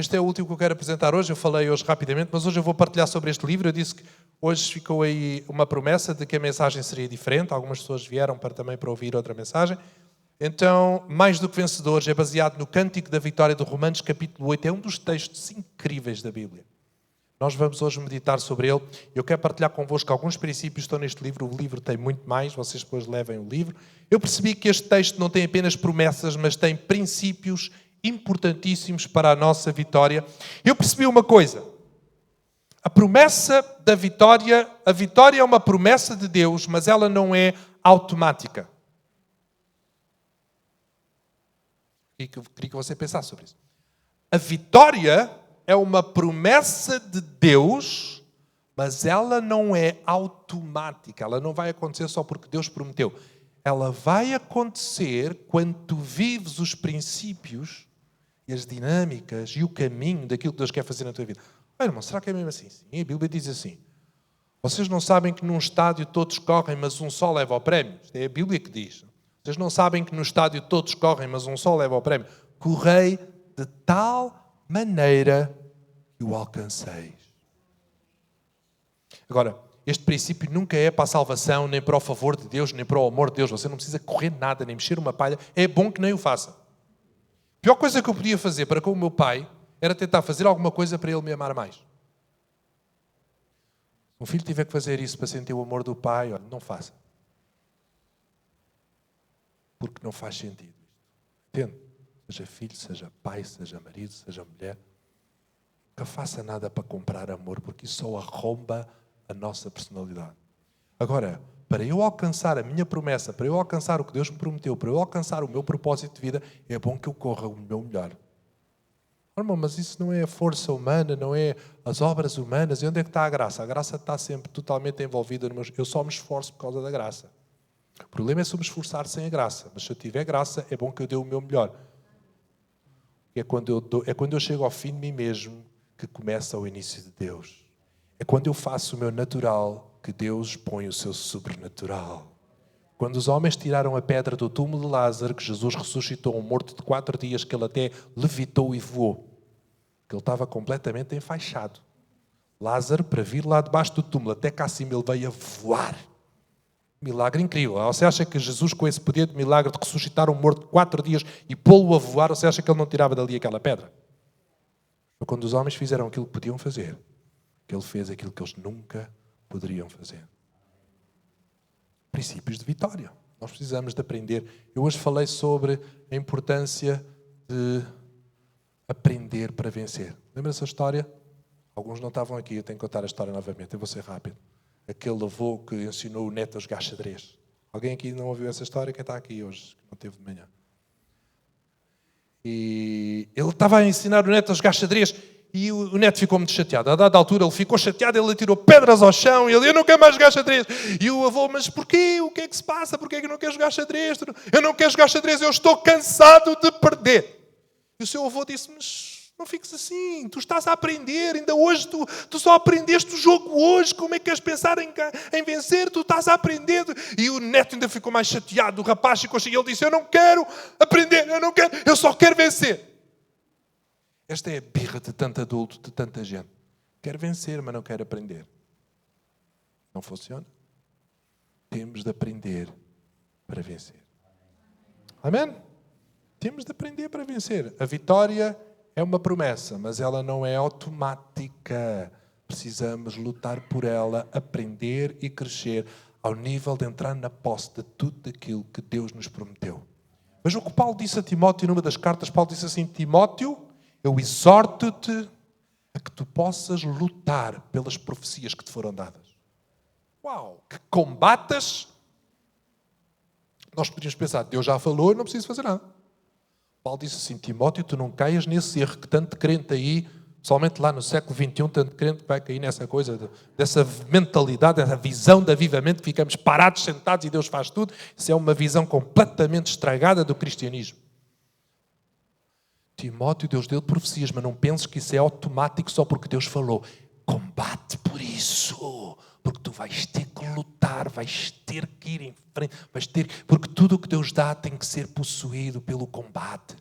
Este é o último que eu quero apresentar hoje. Eu falei hoje rapidamente, mas hoje eu vou partilhar sobre este livro. Eu disse que hoje ficou aí uma promessa de que a mensagem seria diferente. Algumas pessoas vieram também para ouvir outra mensagem. Então, Mais do que Vencedores é baseado no Cântico da Vitória de Romanos, capítulo 8. É um dos textos incríveis da Bíblia. Nós vamos hoje meditar sobre ele. Eu quero partilhar convosco alguns princípios que estão neste livro. O livro tem muito mais, vocês depois levem o livro. Eu percebi que este texto não tem apenas promessas, mas tem princípios importantíssimos para a nossa vitória. Eu percebi uma coisa. A promessa da vitória, a vitória é uma promessa de Deus, mas ela não é automática. Eu queria que você pensasse sobre isso. A vitória é uma promessa de Deus, mas ela não é automática. Ela não vai acontecer só porque Deus prometeu. Ela vai acontecer quando tu vives os princípios e as dinâmicas e o caminho daquilo que Deus quer fazer na tua vida. Olha, irmão, será que é mesmo assim? Sim, a Bíblia diz assim. Vocês não sabem que num estádio todos correm, mas um só leva o prémio? Isto é a Bíblia que diz. Vocês não sabem que no estádio todos correm, mas um só leva o prémio? Correi de tal maneira que o alcanceis. Agora, este princípio nunca é para a salvação, nem para o favor de Deus, nem para o amor de Deus. Você não precisa correr nada, nem mexer uma palha. É bom que nem o faça. A pior coisa que eu podia fazer para com o meu pai era tentar fazer alguma coisa para ele me amar mais. Se um filho tiver que fazer isso para sentir o amor do pai, olha, não faça. Porque não faz sentido. Entende? Seja filho, seja pai, seja marido, seja mulher. Nunca faça nada para comprar amor, porque isso só arromba a nossa personalidade. Agora, para eu alcançar a minha promessa, para eu alcançar o que Deus me prometeu, para eu alcançar o meu propósito de vida, é bom que eu corra o meu melhor. Irmão, mas isso não é a força humana, não é as obras humanas. E onde é que está a graça? A graça está sempre totalmente envolvida no meu... Eu só me esforço por causa da graça. O problema é se eu me esforçar sem a graça. Mas se eu tiver graça, é bom que eu dê o meu melhor. É quando eu chego ao fim de mim mesmo que começa o início de Deus. É quando eu faço o meu natural que Deus põe o seu sobrenatural. Quando os homens tiraram a pedra do túmulo de Lázaro, que Jesus ressuscitou um morto de 4 dias, que ele até levitou e voou, que ele estava completamente enfaixado. Lázaro, para vir lá debaixo do túmulo, até cá acima, ele veio a voar. Milagre incrível. Você acha que Jesus, com esse poder de milagre de ressuscitar um morto de 4 dias e pô-lo a voar, você acha que ele não tirava dali aquela pedra? Foi quando os homens fizeram aquilo que podiam fazer, que ele fez aquilo que eles nunca poderiam fazer. Princípios de vitória. Nós precisamos de aprender. Eu hoje falei sobre a importância de aprender para vencer. Lembra essa história? Alguns não estavam aqui, eu tenho que contar a história novamente, eu vou ser rápido. Aquele avô que ensinou o neto a jogar xadrez. Alguém aqui não ouviu essa história? Quem está aqui hoje, que não teve de manhã? E ele estava a ensinar o neto a jogar xadrez e o neto ficou muito chateado. A dada altura ele ficou chateado, ele atirou pedras ao chão e ele, eu não quero mais jogar xadrez. E o avô, mas porquê? O que é que se passa? Porquê é que não quer jogar xadrez? Eu não quero jogar xadrez, eu estou cansado de perder. E o seu avô disse, mas não fiques assim, tu estás a aprender, ainda hoje tu só aprendeste o jogo hoje, como é que queres pensar em vencer? Tu estás a aprender. E o neto ainda ficou mais chateado, o rapaz ficou cheio, ele disse, eu não quero aprender, eu só quero vencer. Esta é a birra de tanto adulto, de tanta gente. Quer vencer, mas não quer aprender. Não funciona. Temos de aprender para vencer. Amém? Temos de aprender para vencer. A vitória é uma promessa, mas ela não é automática. Precisamos lutar por ela, aprender e crescer ao nível de entrar na posse de tudo aquilo que Deus nos prometeu. Veja o que Paulo disse a Timóteo numa das cartas. Paulo disse assim, Timóteo, eu exorto-te a que tu possas lutar pelas profecias que te foram dadas. Uau! Que combatas. Nós podíamos pensar, Deus já falou, eu não preciso fazer nada. Paulo disse assim, Timóteo, tu não caias nesse erro que tanto crente aí, somente lá no século XXI, tanto crente vai cair nessa coisa, dessa mentalidade, dessa visão de avivamento, que ficamos parados, sentados e Deus faz tudo. Isso é uma visão completamente estragada do cristianismo. Timóteo, Deus deu profecias, mas não penses que isso é automático só porque Deus falou. Combate por isso, porque tu vais ter que lutar, vais ter que ir em frente, porque tudo o que Deus dá tem que ser possuído pelo combate.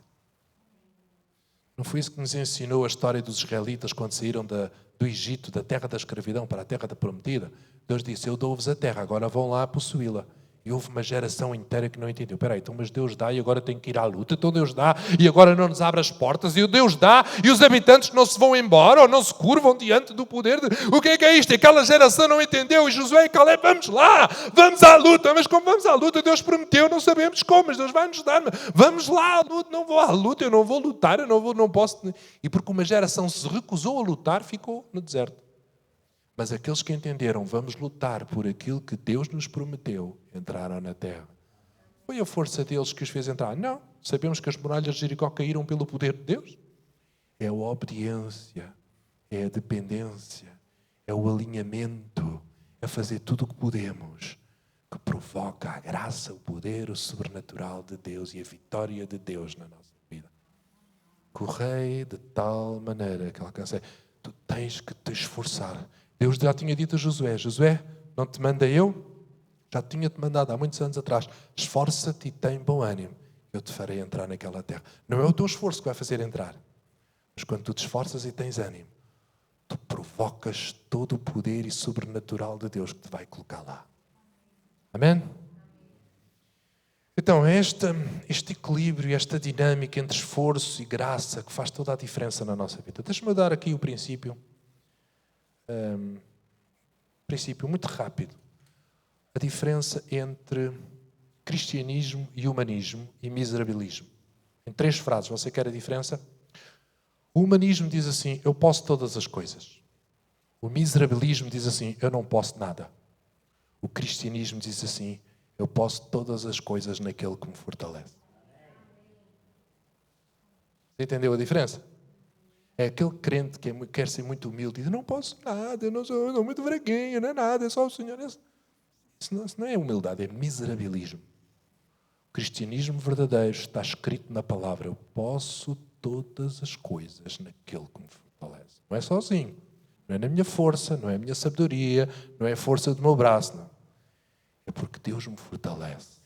Não foi isso que nos ensinou a história dos israelitas quando saíram do Egito, da terra da escravidão, para a terra da prometida? Deus disse, eu dou-vos a terra, agora vão lá possuí-la. E houve uma geração inteira que não entendeu. Espera aí, então, mas Deus dá e agora tem que ir à luta. Então Deus dá e agora não nos abre as portas. E o Deus dá e os habitantes não se vão embora ou não se curvam diante do poder. O que é isto? Aquela geração não entendeu. E Josué e Caleb, vamos lá, vamos à luta. Mas como vamos à luta? Deus prometeu, não sabemos como, mas Deus vai nos dar. Vamos lá à luta, não vou à luta, eu não vou lutar, eu não posso. E porque uma geração se recusou a lutar, ficou no deserto. Mas aqueles que entenderam, vamos lutar por aquilo que Deus nos prometeu, entraram na terra. Foi a força deles que os fez entrar? Não. Sabemos que as muralhas de Jericó caíram pelo poder de Deus. É a obediência, é a dependência, é o alinhamento, é fazer tudo o que podemos, que provoca a graça, o poder, o sobrenatural de Deus e a vitória de Deus na nossa vida. Correi de tal maneira que alcancei. Tu tens que te esforçar. Deus já tinha dito a Josué, Josué, não te manda eu? Já tinha-te mandado há muitos anos atrás. Esforça-te e tem bom ânimo. Eu te farei entrar naquela terra. Não é o teu esforço que vai fazer entrar. Mas quando tu te esforças e tens ânimo, tu provocas todo o poder e sobrenatural de Deus que te vai colocar lá. Amém? Então, é este equilíbrio, esta dinâmica entre esforço e graça que faz toda a diferença na nossa vida. Deixa-me dar aqui o princípio. Princípio muito rápido. A diferença entre cristianismo e humanismo e miserabilismo. Em 3 frases, você quer a diferença? O humanismo diz assim, eu posso todas as coisas. O miserabilismo diz assim, eu não posso nada. O cristianismo diz assim, eu posso todas as coisas naquele que me fortalece. Você entendeu a diferença? É aquele crente que quer ser muito humilde e diz, não posso nada, eu sou muito fraquinho, não é nada, é só o Senhor. Isso não é humildade, é miserabilismo. O cristianismo verdadeiro está escrito na palavra, eu posso todas as coisas naquele que me fortalece. Não é sozinho, não é na minha força, não é a minha sabedoria, não é a força do meu braço, não. É porque Deus me fortalece.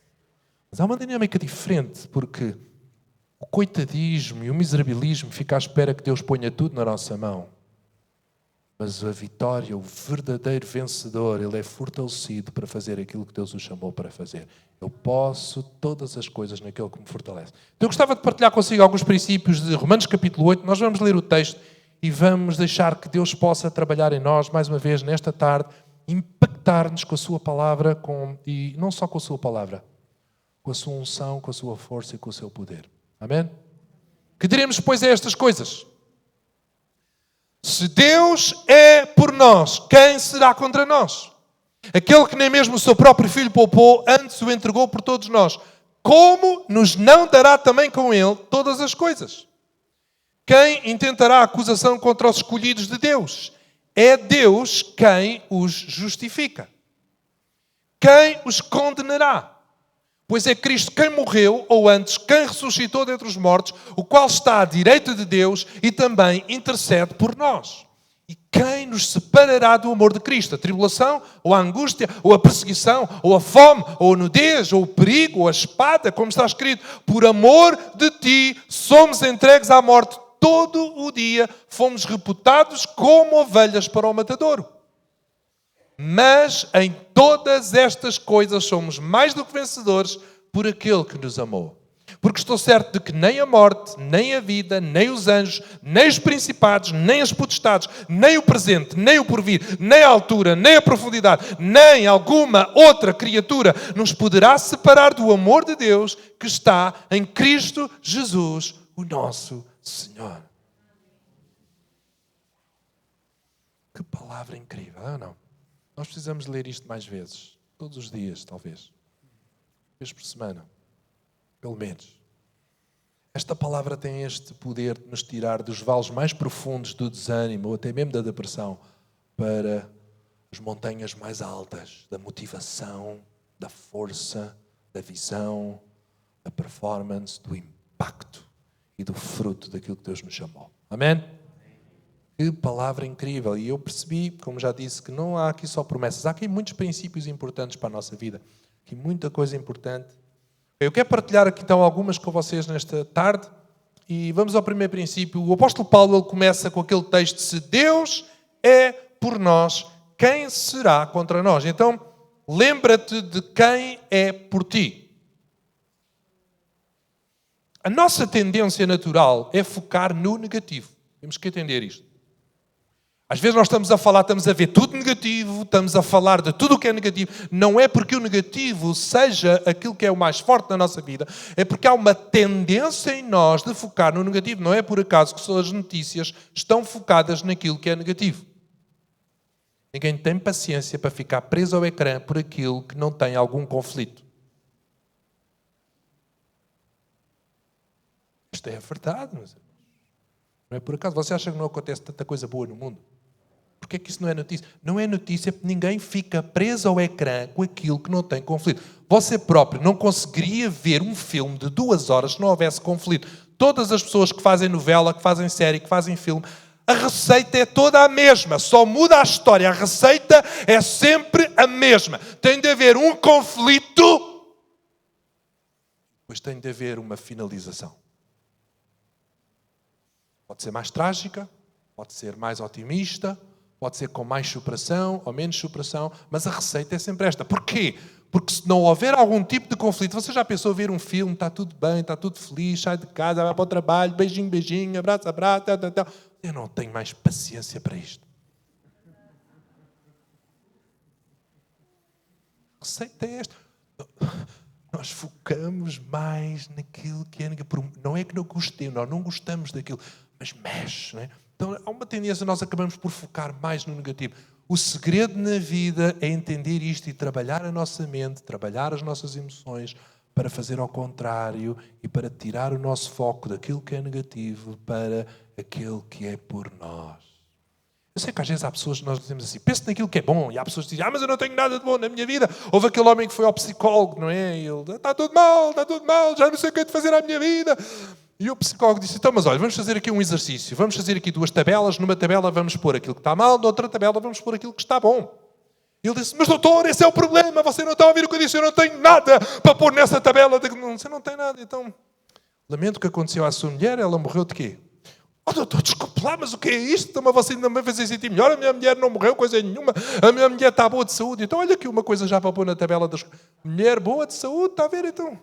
Mas há uma dinâmica diferente, porque o coitadismo e o miserabilismo fica à espera que Deus ponha tudo na nossa mão. Mas a vitória, o verdadeiro vencedor, ele é fortalecido para fazer aquilo que Deus o chamou para fazer. Eu posso todas as coisas naquele que me fortalece. Então eu gostava de partilhar consigo alguns princípios de Romanos capítulo 8. Nós vamos ler o texto e vamos deixar que Deus possa trabalhar em nós, mais uma vez, nesta tarde, impactar-nos com a sua palavra, e não só com a sua palavra, com a sua unção, com a sua força e com o seu poder. Amém? Que diremos, pois, a estas coisas? Se Deus é por nós, quem será contra nós? Aquele que nem mesmo o seu próprio Filho poupou, antes o entregou por todos nós. Como nos não dará também com ele todas as coisas? Quem intentará acusação contra os escolhidos de Deus? É Deus quem os justifica. Quem os condenará? Pois é Cristo quem morreu, ou antes, quem ressuscitou dentre os mortos, o qual está à direita de Deus e também intercede por nós. E quem nos separará do amor de Cristo? A tribulação, ou a angústia, ou a perseguição, ou a fome, ou a nudez, ou o perigo, ou a espada, como está escrito, por amor de ti somos entregues à morte todo o dia, fomos reputados como ovelhas para o matadouro. Mas em todas estas coisas somos mais do que vencedores por aquele que nos amou. Porque estou certo de que nem a morte, nem a vida, nem os anjos, nem os principados, nem as potestades, nem o presente, nem o porvir, nem a altura, nem a profundidade, nem alguma outra criatura nos poderá separar do amor de Deus que está em Cristo Jesus, o nosso Senhor. Que palavra incrível, não é ou não? Nós precisamos ler isto mais vezes. Todos os dias, talvez. Uma vez por semana. Pelo menos. Esta palavra tem este poder de nos tirar dos vales mais profundos do desânimo, ou até mesmo da depressão, para as montanhas mais altas da motivação, da força, da visão, da performance, do impacto e do fruto daquilo que Deus nos chamou. Amém? Que palavra incrível. E eu percebi, como já disse, que não há aqui só promessas. Há aqui muitos princípios importantes para a nossa vida. Aqui muita coisa importante. Eu quero partilhar aqui então algumas com vocês nesta tarde. E vamos ao primeiro princípio. O apóstolo Paulo ele começa com aquele texto: se Deus é por nós, quem será contra nós? Então, lembra-te de quem é por ti. A nossa tendência natural é focar no negativo. Temos que entender isto. Às vezes nós estamos a ver tudo negativo, estamos a falar de tudo o que é negativo. Não é porque o negativo seja aquilo que é o mais forte na nossa vida, é porque há uma tendência em nós de focar no negativo. Não é por acaso que as notícias estão focadas naquilo que é negativo. Ninguém tem paciência para ficar preso ao ecrã por aquilo que não tem algum conflito. Isto é a verdade, meus irmãos. Não é por acaso. Você acha que não acontece tanta coisa boa no mundo? Porquê é que isso não é notícia? Não é notícia porque ninguém fica preso ao ecrã com aquilo que não tem conflito. Você próprio não conseguiria ver um filme de 2 horas se não houvesse conflito. Todas as pessoas que fazem novela, que fazem série, que fazem filme, a receita é toda a mesma. Só muda a história. A receita é sempre a mesma. Tem de haver um conflito, depois tem de haver uma finalização. Pode ser mais trágica, pode ser mais otimista, pode ser com mais superação ou menos superação, mas a receita é sempre esta. Porquê? Porque se não houver algum tipo de conflito, você já pensou ver um filme, está tudo bem, está tudo feliz, sai de casa, vai para o trabalho, beijinho, beijinho, abraço, abraço, tal. Eu não tenho mais paciência para isto. A receita é esta. Nós focamos mais naquilo que é negativo. Não é que não gostemos, nós não gostamos daquilo, mas mexe, não é? Então há uma tendência, nós acabamos por focar mais no negativo. O segredo na vida é entender isto e trabalhar a nossa mente, trabalhar as nossas emoções para fazer ao contrário e para tirar o nosso foco daquilo que é negativo para aquele que é por nós. Eu sei que às vezes há pessoas que nós dizemos assim, penso naquilo que é bom, e há pessoas que dizem, mas eu não tenho nada de bom na minha vida. Houve aquele homem que foi ao psicólogo, não é? E ele, está tudo mal, já não sei o que é de fazer à minha vida. E o psicólogo disse, então, mas olha, vamos fazer aqui um exercício, vamos fazer aqui 2 tabelas, numa tabela vamos pôr aquilo que está mal, noutra tabela vamos pôr aquilo que está bom. E ele disse, mas doutor, esse é o problema, você não está a ouvir o que eu disse, eu não tenho nada para pôr nessa tabela. Você não tem nada, então, lamento o que aconteceu à sua mulher, ela morreu de quê? Oh, doutor, desculpe lá, mas o que é isto? Então, você ainda me vai fazer sentir melhor, a minha mulher não morreu, coisa nenhuma, a minha mulher está boa de saúde. Então, olha aqui uma coisa já para pôr na tabela das... Mulher boa de saúde, está a ver, então?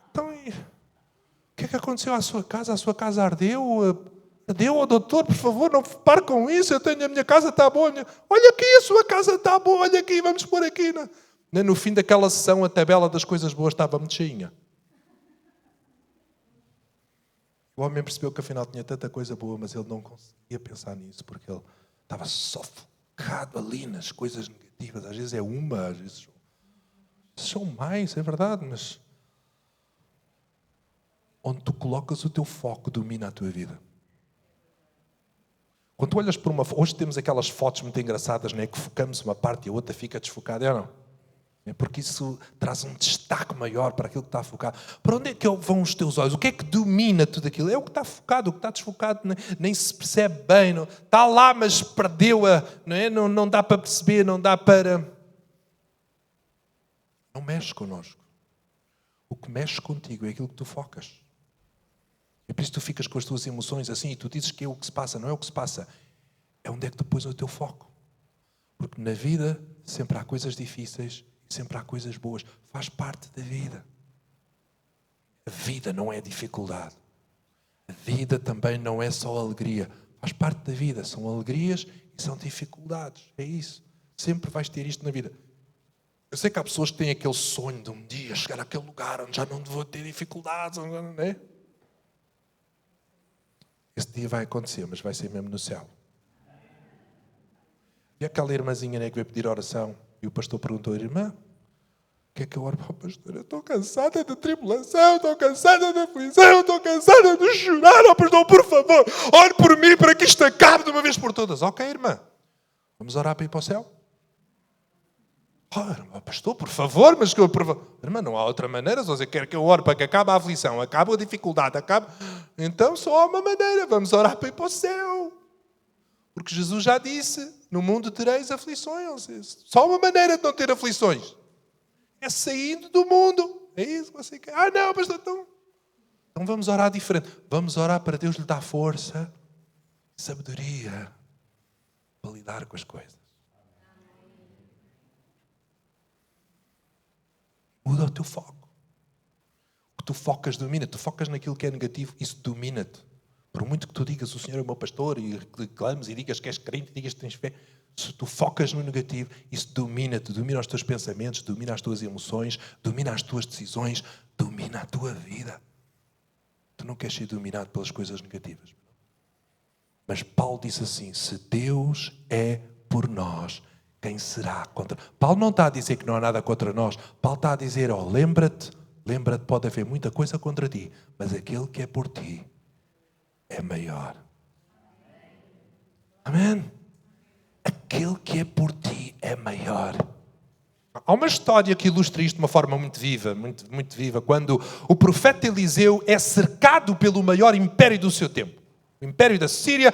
Então, o que é que aconteceu à sua casa? A sua casa ardeu? Ardeu, oh, doutor, por favor, não pare com isso. A minha casa está boa. Olha aqui, a sua casa está boa. Olha aqui, vamos pôr aqui. No fim daquela sessão, a tabela das coisas boas estava muito cheinha. O homem percebeu que afinal tinha tanta coisa boa, mas ele não conseguia pensar nisso, porque ele estava só focado ali nas coisas negativas. Às vezes é uma, às vezes são mais, é verdade, mas... Onde tu colocas o teu foco domina a tua vida. Quando tu olhas para uma... Hoje temos aquelas fotos muito engraçadas, não é? Que focamos uma parte e a outra fica desfocada, é não? É porque isso traz um destaque maior para aquilo que está focado. Para onde é que vão os teus olhos? O que é que domina tudo aquilo? É o que está focado, o que está desfocado nem se percebe bem. Não? Está lá, mas perdeu-a. Não é? Não dá para perceber, não dá para... Não mexe connosco. O que mexe contigo é aquilo que tu focas. É por isso que tu ficas com as tuas emoções assim e tu dizes que é o que se passa. Não é o que se passa. É onde é que tu pões o teu foco. Porque na vida sempre há coisas difíceis e sempre há coisas boas. Faz parte da vida. A vida não é dificuldade. A vida também não é só alegria. Faz parte da vida. São alegrias e são dificuldades. É isso. Sempre vais ter isto na vida. Eu sei que há pessoas que têm aquele sonho de um dia chegar àquele lugar onde já não vou ter dificuldades. Não é? Esse dia vai acontecer, mas vai ser mesmo no céu. E aquela irmãzinha, né, que veio pedir oração e o pastor perguntou, irmã, o que é que eu oro para o pastor? Eu estou cansada de tribulação, estou cansada de aflição, estou cansada de chorar. Oh, pastor, por favor, ore por mim para que isto acabe de uma vez por todas. Ok, irmã, vamos orar para ir para o céu? Oh, pastor, por favor, mas que eu... Irmã, não há outra maneira, se você quer que eu ore para que acabe a aflição, acabe a dificuldade, acabe... Então só há uma maneira, vamos orar para ir para o céu. Porque Jesus já disse, no mundo tereis aflições. Só uma maneira de não ter aflições. É saindo do mundo. É isso que você quer. Ah, não, pastor, então... Então vamos orar diferente. Vamos orar para Deus lhe dar força, sabedoria para lidar com as coisas. Muda o teu foco. O que tu focas domina. Tu focas naquilo que é negativo, isso domina-te. Por muito que tu digas, o Senhor é o meu pastor, e reclames e digas que és crente, e digas que tens fé, se tu focas no negativo, isso domina-te, domina os teus pensamentos, domina as tuas emoções, domina as tuas decisões, domina a tua vida. Tu não queres ser dominado pelas coisas negativas. Mas Paulo disse assim, se Deus é por nós, quem será contra nós? Paulo não está a dizer que não há nada contra nós. Paulo está a dizer, lembra-te, pode haver muita coisa contra ti, mas aquele que é por ti é maior. Amém? Aquele que é por ti é maior. Há uma história que ilustra isto de uma forma muito viva, muito viva, quando o profeta Eliseu é cercado pelo maior império do seu tempo. O império da Síria,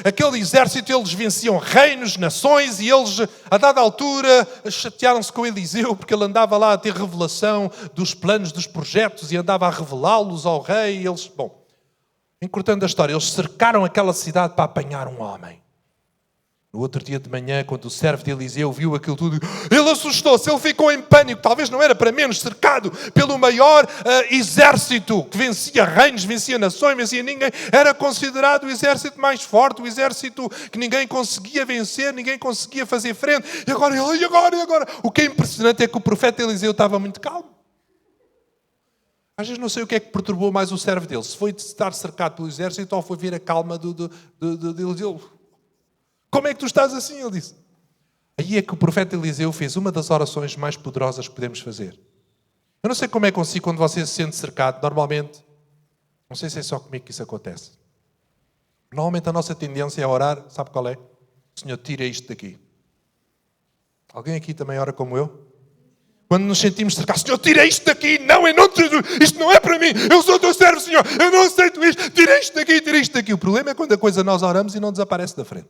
aquele exército, eles venciam reinos, nações, e eles, a dada altura, chatearam-se com Eliseu, porque ele andava lá a ter revelação dos planos, dos projetos, e andava a revelá-los ao rei, e eles, encurtando a história, eles cercaram aquela cidade para apanhar um homem. No outro dia de manhã, quando o servo de Eliseu viu aquilo tudo, ele assustou-se, ele ficou em pânico. Talvez não era para menos, cercado pelo maior exército que vencia reinos, vencia nações, vencia ninguém. Era considerado o exército mais forte, o exército que ninguém conseguia vencer, ninguém conseguia fazer frente. E agora? O que é impressionante é que o profeta Eliseu estava muito calmo. Às vezes não sei o que é que perturbou mais o servo dele. Se foi de estar cercado pelo exército ou foi ver a calma de Eliseu. Como é que tu estás assim? Ele disse. Aí é que o profeta Eliseu fez uma das orações mais poderosas que podemos fazer. Eu não sei como é consigo quando você se sente cercado. Normalmente, não sei se é só comigo que isso acontece. Normalmente a nossa tendência é orar, sabe qual é? Senhor, tira isto daqui. Alguém aqui também ora como eu? Quando nos sentimos cercados, Senhor, tira isto daqui. Não, em nome de Jesus. Isto não é para mim. Eu sou teu servo, Senhor. Eu não aceito isto. Tira isto daqui. O problema é quando a coisa nós oramos e não desaparece da frente.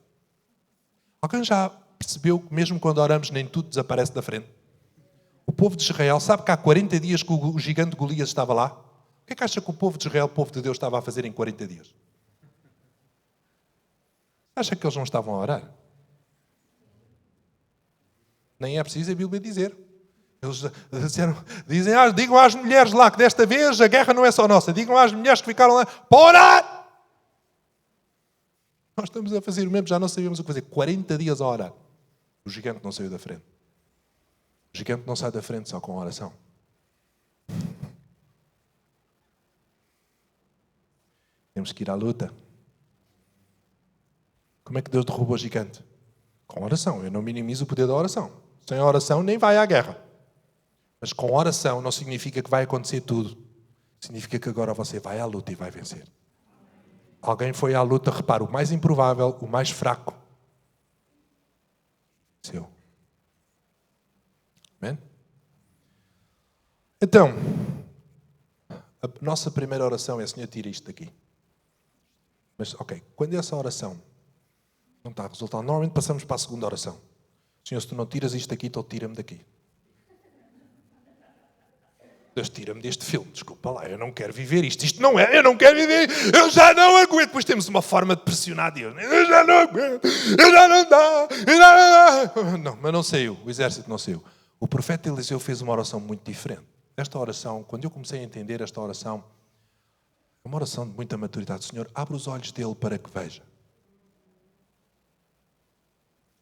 Alguém já percebeu que mesmo quando oramos nem tudo desaparece da frente? O povo de Israel, sabe que há 40 dias que o gigante Golias estava lá? O que é que acha que o povo de Israel, o povo de Deus, estava a fazer em 40 dias? Acha que eles não estavam a orar? Nem é preciso a Bíblia dizer. Eles digam às mulheres lá que desta vez a guerra não é só nossa. Digam às mulheres que ficaram lá para orar. Nós estamos a fazer o mesmo, já não sabíamos o que fazer. 40 dias a orar. O gigante não saiu da frente. O gigante não sai da frente só com oração. Temos que ir à luta. Como é que Deus derruba o gigante? Com oração. Eu não minimizo o poder da oração. Sem oração nem vai à guerra. Mas com oração não significa que vai acontecer tudo. Significa que agora você vai à luta e vai vencer. Alguém foi à luta, repara, o mais improvável, o mais fraco. Seu. Amém? Então, a nossa primeira oração é, Senhor, tira isto daqui. Mas, quando essa oração não está a resultar, normalmente passamos para a segunda oração. Senhor, se tu não tiras isto daqui, então tira-me daqui. Deus, tira-me deste filme, desculpa lá, eu não quero viver isto. Isto não é, eu não quero viver, eu já não aguento. Depois temos uma forma de pressionar Deus. Eu já não aguento, eu já não dá, Não, mas não saiu, o exército não saiu. O profeta Eliseu fez uma oração muito diferente. Esta oração, quando eu comecei a entender esta oração, é uma oração de muita maturidade. Senhor, abre os olhos dele para que veja.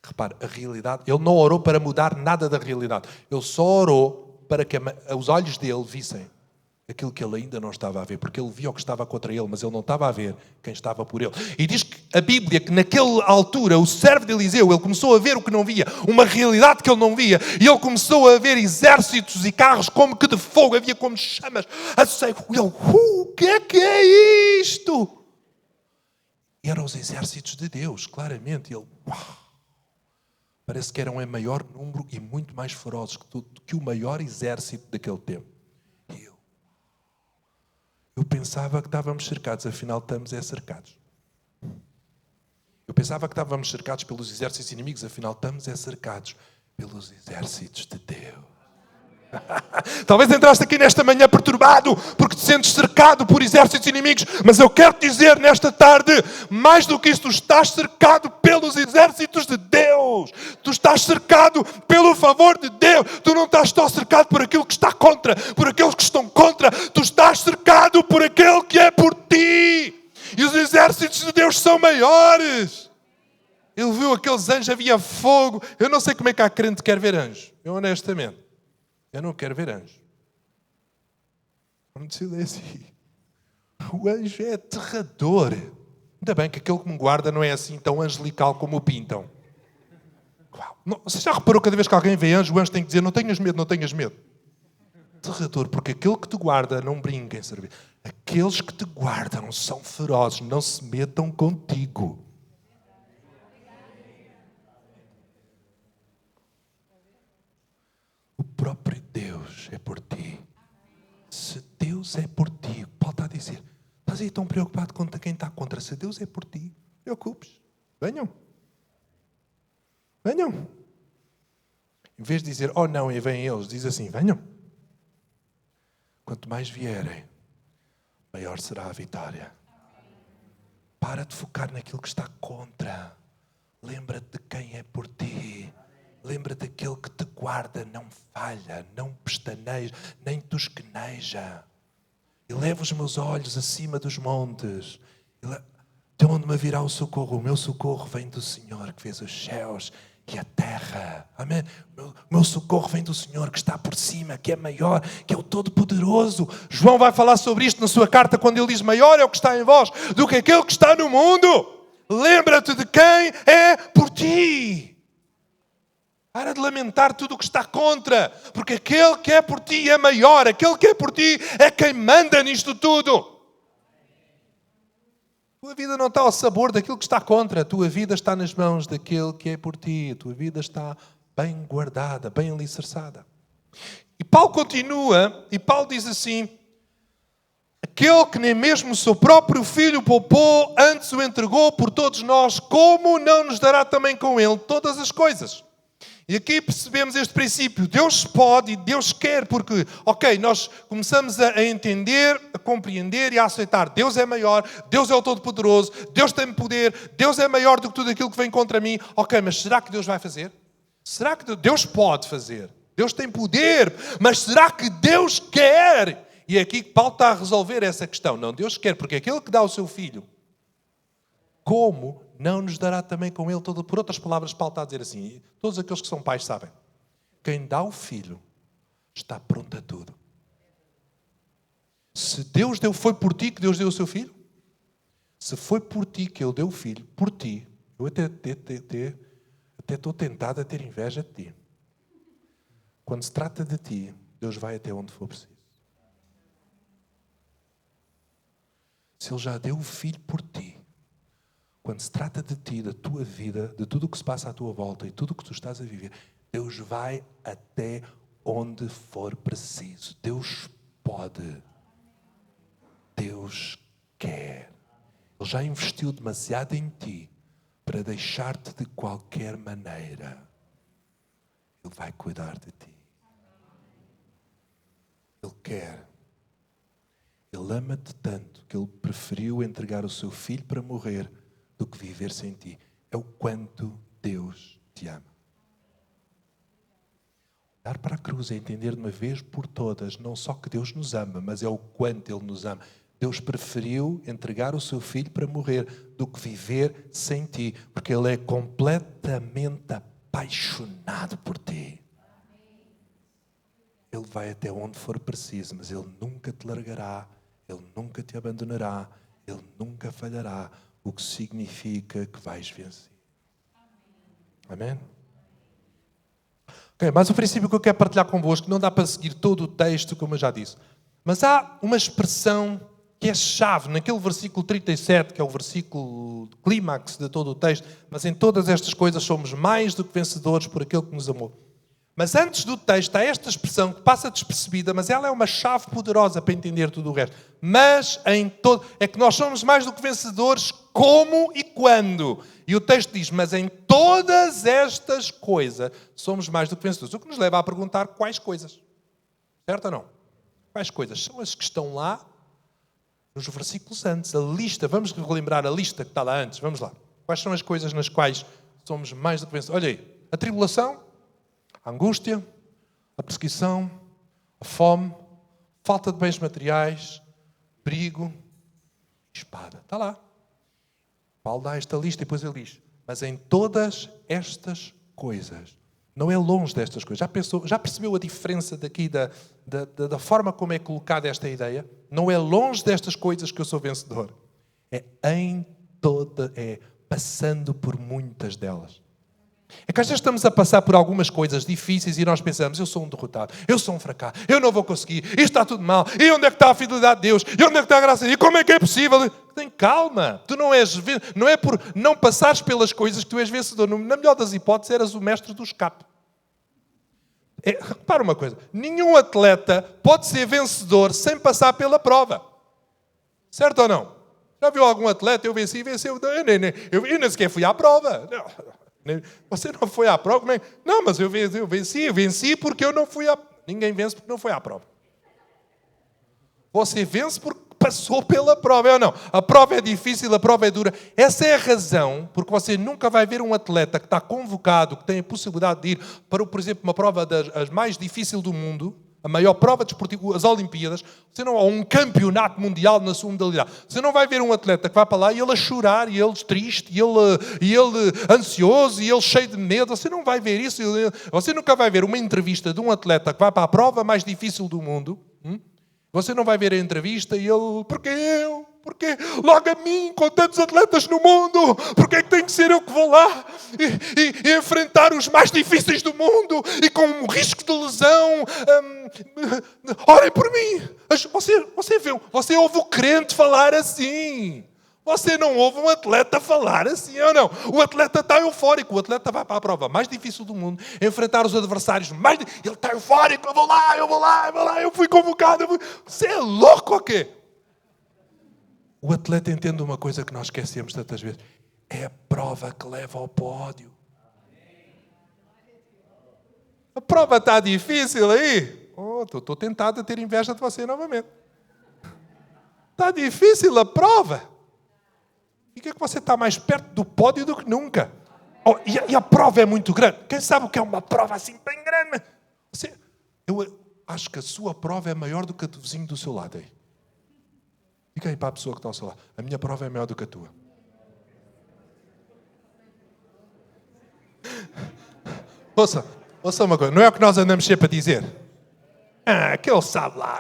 Repare, a realidade, ele não orou para mudar nada da realidade. Ele só orou para que os olhos dele vissem aquilo que ele ainda não estava a ver, porque ele via o que estava contra ele, mas ele não estava a ver quem estava por ele. E diz que a Bíblia que naquela altura o servo de Eliseu, ele começou a ver o que não via, uma realidade que ele não via, e ele começou a ver exércitos e carros como que de fogo, havia como chamas, o que é isto? E eram os exércitos de Deus, claramente. Ele, parece que eram em maior número e muito mais ferozes que o maior exército daquele tempo. E eu pensava que estávamos cercados, afinal estamos cercados. Eu pensava que estávamos cercados pelos exércitos inimigos, afinal estamos cercados pelos exércitos de Deus. Talvez entraste aqui nesta manhã perturbado porque te sentes cercado por exércitos inimigos, mas eu quero te dizer nesta tarde, mais do que isso, tu estás cercado pelos exércitos de Deus. Tu estás cercado pelo favor de Deus. Tu não estás só cercado por aquilo que está contra, por aqueles que estão contra. Tu estás cercado por aquele que é por ti. E os exércitos de Deus são maiores. Ele viu aqueles anjos, havia fogo. Eu não sei como é que há crente que quer ver anjos. Eu honestamente. Eu não quero ver anjo. Vamos dizer assim. O anjo é aterrador. Ainda bem que aquele que me guarda não é assim tão angelical como o pintam. Você já reparou que cada vez que alguém vê anjo, o anjo tem que dizer não tenhas medo, não tenhas medo. Aterrador, porque aquele que te guarda não brinca em servir. Aqueles que te guardam são ferozes, não se metam contigo. O próprio Deus é por ti. Se Deus é por ti, Paulo está a dizer, estás aí tão preocupado com quem está contra. Se Deus é por ti, preocupes. Venham. Venham. Em vez de dizer, oh não, e vêm eles, diz assim, venham. Quanto mais vierem, maior será a vitória. Para de focar naquilo que está contra. Lembra-te de quem é por ti. Lembra-te daquele que te guarda, não falha, não pestaneja, nem tosqueneja. Eleva os meus olhos acima dos montes. De onde me virá o socorro? O meu socorro vem do Senhor que fez os céus e a terra. Amém? O meu socorro vem do Senhor que está por cima, que é maior, que é o Todo-Poderoso. João vai falar sobre isto na sua carta quando ele diz maior é o que está em vós do que aquele que está no mundo. Lembra-te de quem é por ti. Para de lamentar tudo o que está contra, porque aquele que é por ti é maior, aquele que é por ti é quem manda nisto tudo. A tua vida não está ao sabor daquilo que está contra, a tua vida está nas mãos daquele que é por ti, a tua vida está bem guardada, bem alicerçada. E Paulo continua, e Paulo diz assim, aquele que nem mesmo o seu próprio filho poupou, antes o entregou por todos nós, como não nos dará também com ele todas as coisas? E aqui percebemos este princípio. Deus pode e Deus quer, porque, nós começamos a entender, a compreender e a aceitar. Deus é maior, Deus é o Todo-Poderoso, Deus tem poder, Deus é maior do que tudo aquilo que vem contra mim. Mas será que Deus vai fazer? Será que Deus pode fazer? Deus tem poder, mas será que Deus quer? E é aqui que Paulo está a resolver essa questão. Não, Deus quer, porque aquele que dá o seu filho, como não nos dará também com ele todo? Por outras palavras, Paulo está a dizer assim, todos aqueles que são pais sabem, quem dá o filho está pronto a tudo. Se Deus foi por ti que Deus deu o seu filho, se foi por ti que ele deu o filho, por ti, eu até estou tentado a ter inveja de ti. Quando se trata de ti, Deus vai até onde for preciso. Se ele já deu o filho por ti, quando se trata de ti, da tua vida, de tudo o que se passa à tua volta e tudo o que tu estás a viver, Deus vai até onde for preciso. Deus pode. Deus quer. Ele já investiu demasiado em ti para deixar-te de qualquer maneira. Ele vai cuidar de ti. Ele quer. Ele ama-te tanto que Ele preferiu entregar o seu filho para morrer do que viver sem ti. É o quanto Deus te ama. Dar para a cruz é entender de uma vez por todas, não só que Deus nos ama, mas é o quanto Ele nos ama. Deus preferiu entregar o seu filho para morrer do que viver sem ti, porque Ele é completamente apaixonado por ti. Ele vai até onde for preciso, mas Ele nunca te largará, Ele nunca te abandonará, Ele nunca falhará, o que significa que vais vencer. Amém? Mas o princípio que eu quero partilhar convosco, não dá para seguir todo o texto, como eu já disse, mas há uma expressão que é chave naquele versículo 37, que é o versículo clímax de todo o texto, mas em todas estas coisas somos mais do que vencedores por aquele que nos amou. Mas antes do texto há esta expressão que passa despercebida, mas ela é uma chave poderosa para entender tudo o resto. Mas é que nós somos mais do que vencedores como e quando. E o texto diz, mas em todas estas coisas somos mais do que vencedores. O que nos leva a perguntar quais coisas. Certo ou não? Quais coisas? São as que estão lá nos versículos antes. A lista, vamos relembrar a lista que está lá antes. Vamos lá. Quais são as coisas nas quais somos mais do que vencedores? Olha aí, a tribulação, a angústia, a perseguição, a fome, falta de bens materiais, perigo, espada. Está lá. Paulo dá esta lista e depois ele diz, mas em todas estas coisas, não é longe destas coisas. Já percebeu a diferença daqui da forma como é colocada esta ideia? Não é longe destas coisas que eu sou vencedor. É passando por muitas delas. É que às vezes estamos a passar por algumas coisas difíceis e nós pensamos, eu sou um derrotado, eu sou um fracasso, eu não vou conseguir, isto está tudo mal, e onde é que está a fidelidade de Deus, e onde é que está a graça de Deus, e como é que é possível? Tem calma, tu não é por não passares pelas coisas que tu és vencedor, na melhor das hipóteses eras o mestre do escape. Repara uma coisa, nenhum atleta pode ser vencedor sem passar pela prova, certo ou não? Já viu algum atleta, eu venci, venceu, eu nem sequer fui à prova, não. Você não foi à prova? Como é? Não, mas eu venci porque eu não fui à prova. Ninguém vence porque não foi à prova. Você vence porque passou pela prova, é ou não? A prova é difícil, a prova é dura. Essa é a razão porque você nunca vai ver um atleta que está convocado, que tem a possibilidade de ir para, por exemplo, uma prova das mais difícil do mundo, a maior prova desportiva, as Olimpíadas, ou um campeonato mundial na sua modalidade. Você não vai ver um atleta que vai para lá e ele a chorar, e ele triste, e ele ansioso, e ele cheio de medo. Você não vai ver isso. Você nunca vai ver uma entrevista de um atleta que vai para a prova mais difícil do mundo. Você não vai ver a entrevista e ele... Porquê eu? Porquê logo a mim, com tantos atletas no mundo? Porquê que tem que ser eu que vou lá e enfrentar os mais difíceis do mundo e com um risco de lesão? Orem por mim. Você ouve o crente falar assim. Você não ouve um atleta falar assim, ou não? O atleta está eufórico. O atleta vai para a prova mais difícil do mundo, enfrentar os adversários mais... Ele está eufórico. Eu vou lá. Eu fui convocado. Você é louco ou quê? O atleta entende uma coisa que nós esquecemos tantas vezes. É a prova que leva ao pódio. A prova está difícil aí. Estou tentado a ter inveja de você novamente. Está difícil a prova. E que você está mais perto do pódio do que nunca. E a prova é muito grande. Quem sabe o que é uma prova assim bem grande? Eu acho que a sua prova é maior do que a do vizinho do seu lado aí. Fica aí para a pessoa que está ao seu lado. A minha prova é maior do que a tua. Ouça uma coisa. Não é o que nós andamos sempre a dizer. Que ele sabe lá.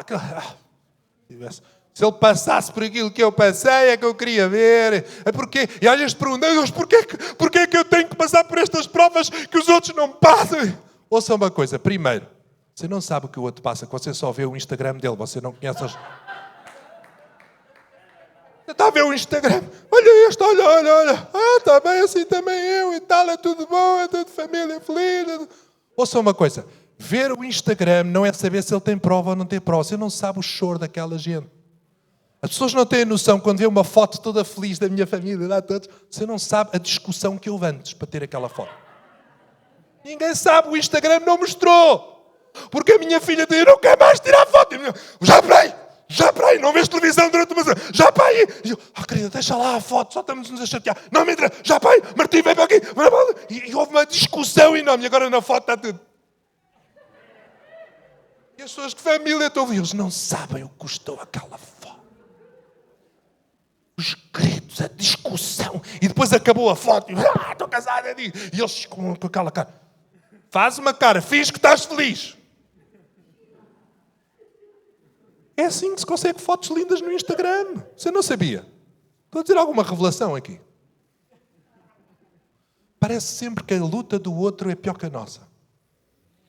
Se ele passasse por aquilo que eu passei, é que eu queria ver. Porquê? E às vezes perguntam, Deus, porquê que eu tenho que passar por estas provas que os outros não passam? Ouça uma coisa. Primeiro, você não sabe o que o outro passa, que você só vê o Instagram dele. Você não conhece as... Está a ver o Instagram? Olha este, olha. Está bem assim também eu e tal, é tudo bom, é tudo família feliz. Ouça uma coisa, ver o Instagram não é saber se ele tem prova ou não tem prova. Você não sabe o choro daquela gente. As pessoas não têm noção, quando vê uma foto toda feliz da minha família, lá todos, você não sabe a discussão que houve antes para ter aquela foto. Ninguém sabe, o Instagram não mostrou. Porque a minha filha diz, eu não quero mais tirar foto. Já para aí, não vês televisão durante uma semana. Já para aí. E eu, querida, deixa lá a foto, só estamos-nos a chatear. Não me interessa, já para aí, Martim, vem para aqui. E houve uma discussão enorme, e agora na foto está tudo. E as pessoas que família estão a ouvir, eles não sabem o que custou aquela foto. Os gritos, a discussão. E depois acabou a foto. Estou casada. E eles com aquela cara. Faz uma cara, finge que estás feliz. É assim que se consegue fotos lindas no Instagram. Você não sabia? Estou a dizer alguma revelação aqui. Parece sempre que a luta do outro é pior que a nossa.